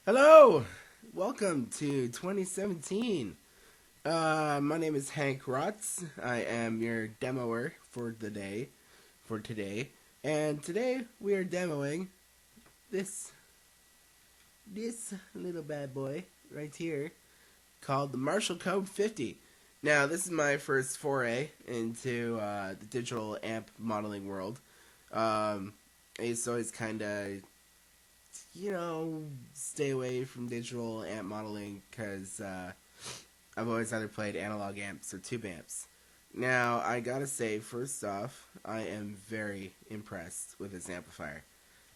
Hello, welcome to 2017. My name is Hank Rotz. I am your demoer for today, and today we are demoing this little bad boy right here called the Marshall Code 50. Now, this is my first foray into the digital amp modeling world. I used to always kind of stay away from digital amp modeling because I've always either played analog amps or tube amps. Now, I gotta say, first off, I am very impressed with this amplifier.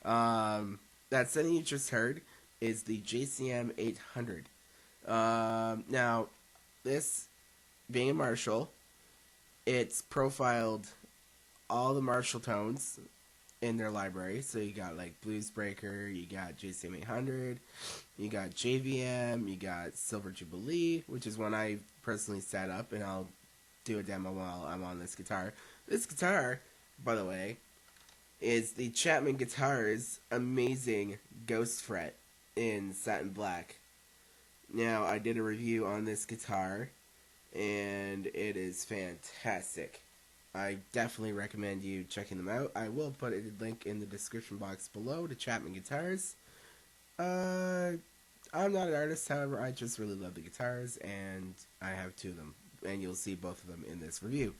That setting you just heard is the JCM 800. Now, this being a Marshall, it's profiled all the Marshall tones in their library. So you got like Blues Breaker, you got JCM 800, you got JVM, you got Silver Jubilee, which is one I personally set up, and I'll do a demo while I'm on this guitar. This guitar, by the way, is the Chapman Guitars amazing Ghost Fret in satin black. Now, I did a review on this guitar, and it is fantastic. I definitely recommend you checking them out. I will put a link in the description box below to Chapman Guitars. I'm not an artist, however, I just really love the guitars, and I have two of them, and you'll see both of them in this review.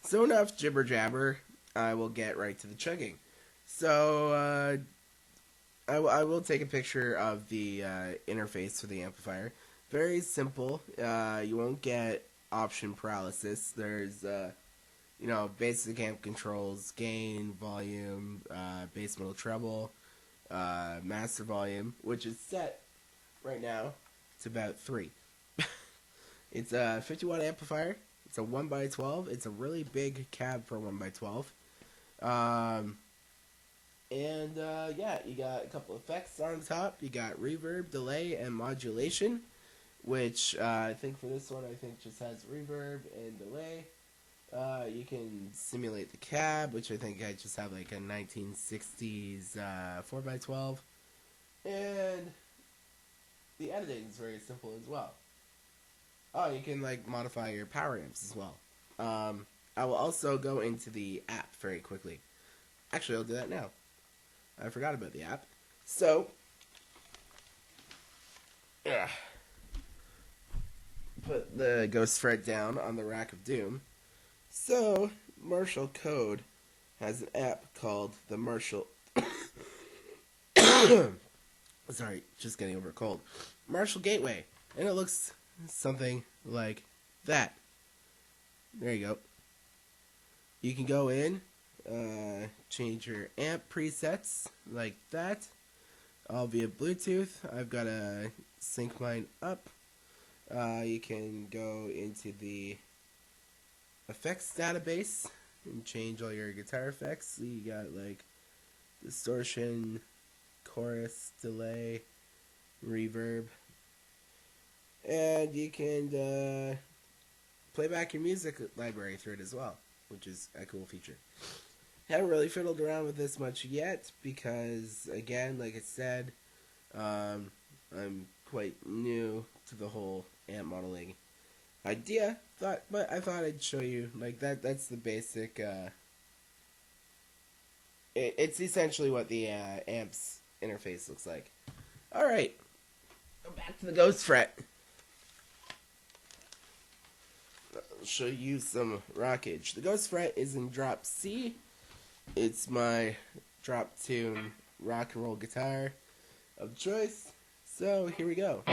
So enough jibber jabber, I will get right to the chugging. So, I will take a picture of the interface for the amplifier. Very simple. You won't get option paralysis. There's basic amp controls, gain, volume, bass, middle, treble, master volume, which is set right now to about 3. It's a 50 watt amplifier. It's a 1x12. It's a really big cab for a 1x12. You got a couple effects on top. You got reverb, delay, and modulation, which I think for this one, just has reverb and delay. You can simulate the cab, which I think I just have like a 1960s 4x12. And the editing is very simple as well. Oh, you can like modify your power amps as well. I will also go into the app very quickly. Actually, I'll do that now. I forgot about the app. So, put the Ghost Fret down on the Rack of Doom. So, Marshall Code has an app called the Marshall... Sorry, just getting over a cold. Marshall Gateway. And it looks something like that. There you go. You can go in, change your amp presets like that, all via Bluetooth. I've got to sync mine up. You can go into the effects database and change all your guitar effects. So you got like distortion, chorus, delay, reverb, and you can play back your music library through it as well, which is a cool feature. Haven't really fiddled around with this much yet because, again, like I said, I'm quite new to the whole amp modeling idea. But I thought I'd show you like that. That's the basic. It's essentially what the amps interface looks like. All right, go back to the Ghost Fret. I'll show you some rockage. The Ghost Fret is in drop C. It's my drop tune rock and roll guitar of choice. So here we go.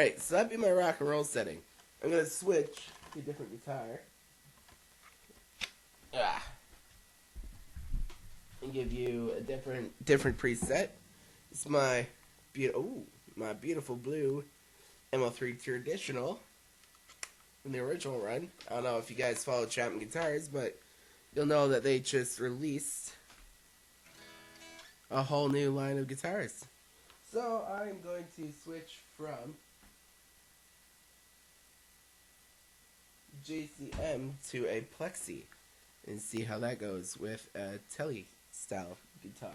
Alright, so that'd be my rock and roll setting. I'm gonna switch to a different guitar. And give you a different preset. It's my beautiful blue ML3 Traditional from the original run. I don't know if you guys follow Chapman Guitars, but you'll know that they just released a whole new line of guitars. So I'm going to switch from JCM to a Plexi and see how that goes with a Tele style guitar.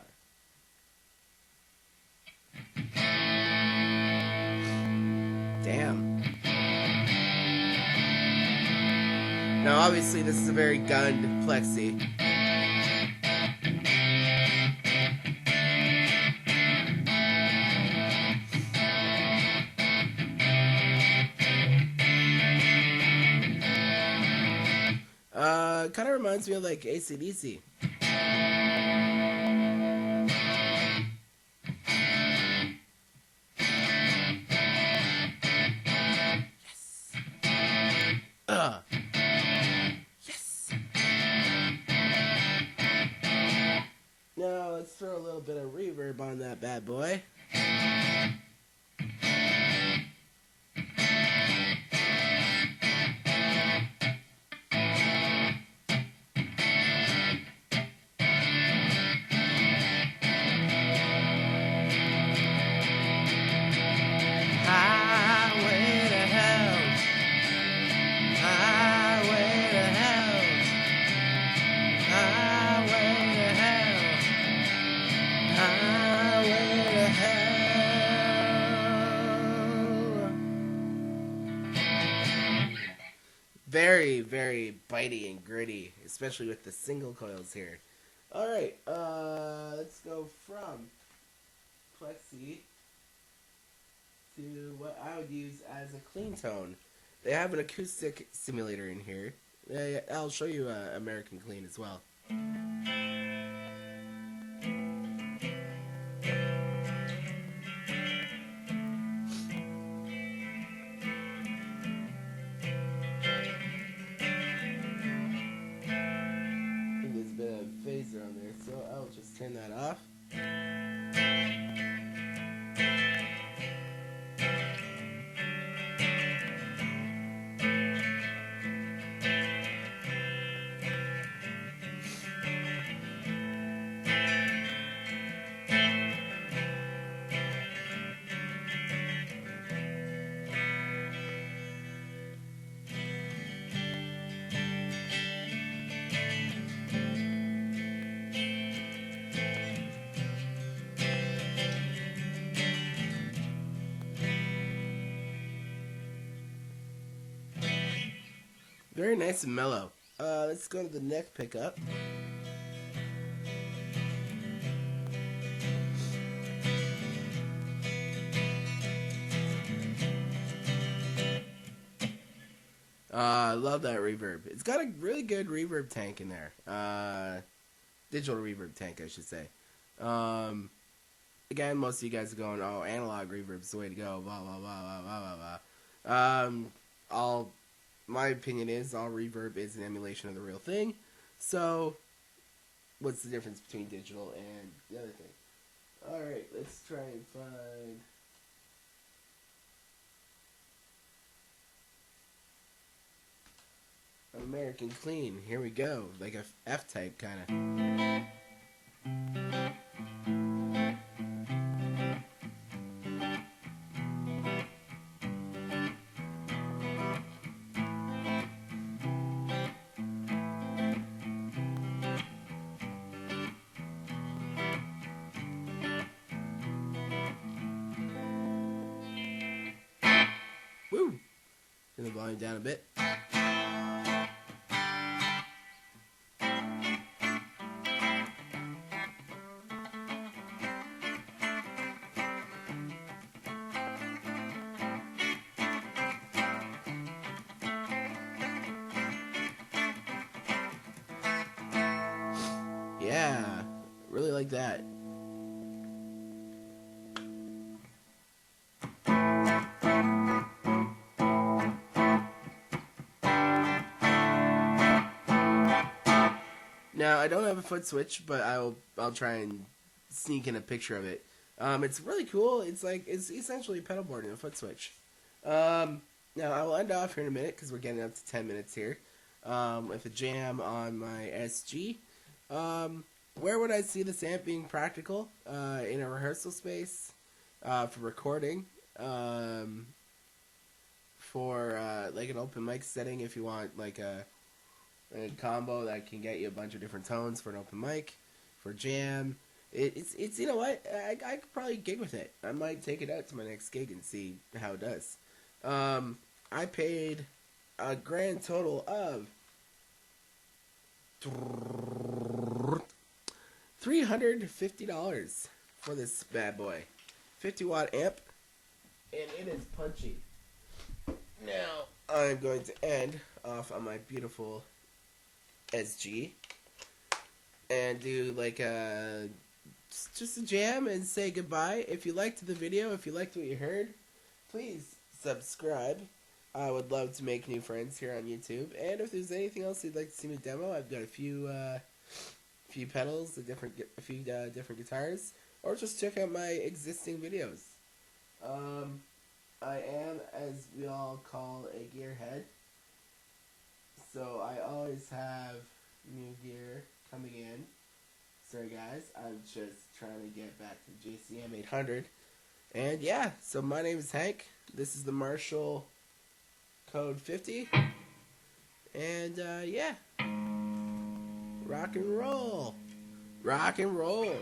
Damn. Now obviously this is a very gunned Plexi. Kind of reminds me of like AC/DC. Yes. Yes. Now let's throw a little bit of reverb on that bad boy. Very, very bitey and gritty, especially with the single coils here. Alright, let's go from Plexi to what I would use as a clean tone. They have an acoustic simulator in here. I'll show you American Clean as well. Phaser on there, so I'll just turn that off. Very nice and mellow. Let's go to the neck pickup. I love that reverb. It's got a really good reverb tank in there. Digital reverb tank, I should say. Again, most of you guys are going, oh, analog reverb's the way to go, blah, blah, blah, blah, blah, blah, blah. My opinion is all reverb is an emulation of the real thing. So, what's the difference between digital and the other thing? Alright, let's try and find... American Clean. Here we go. Like a F-type kind of. Woo! Turn the volume down a bit. Yeah, really like that. I don't have a foot switch, but I'll try and sneak in a picture of it. It's really cool. It's essentially pedalboard and a foot switch. Now I will end off here in a minute because we're getting up to 10 minutes here. With a jam on my SG. Where would I see this amp being practical? In a rehearsal space, for recording, for like an open mic setting if you want like a combo that can get you a bunch of different tones for an open mic, for jam. It's you know what, I could probably gig with it. I might take it out to my next gig and see how it does. I paid a grand total of $350 for this bad boy. 50-watt amp, and it is punchy. Now, I'm going to end off on my beautiful SG and do like just a jam and say goodbye. If you liked the video, if you liked what you heard, please subscribe. I would love to make new friends here on YouTube. And if there's anything else you'd like to see me demo, I've got a few pedals, a few different guitars, or just check out my existing videos. I am, as we all call, a gearhead, so I always have new gear coming in. Sorry guys, I'm just trying to get back to JCM 800. And yeah, so my name is Hank. This is the Marshall Code 50. And yeah, rock and roll. Rock and roll.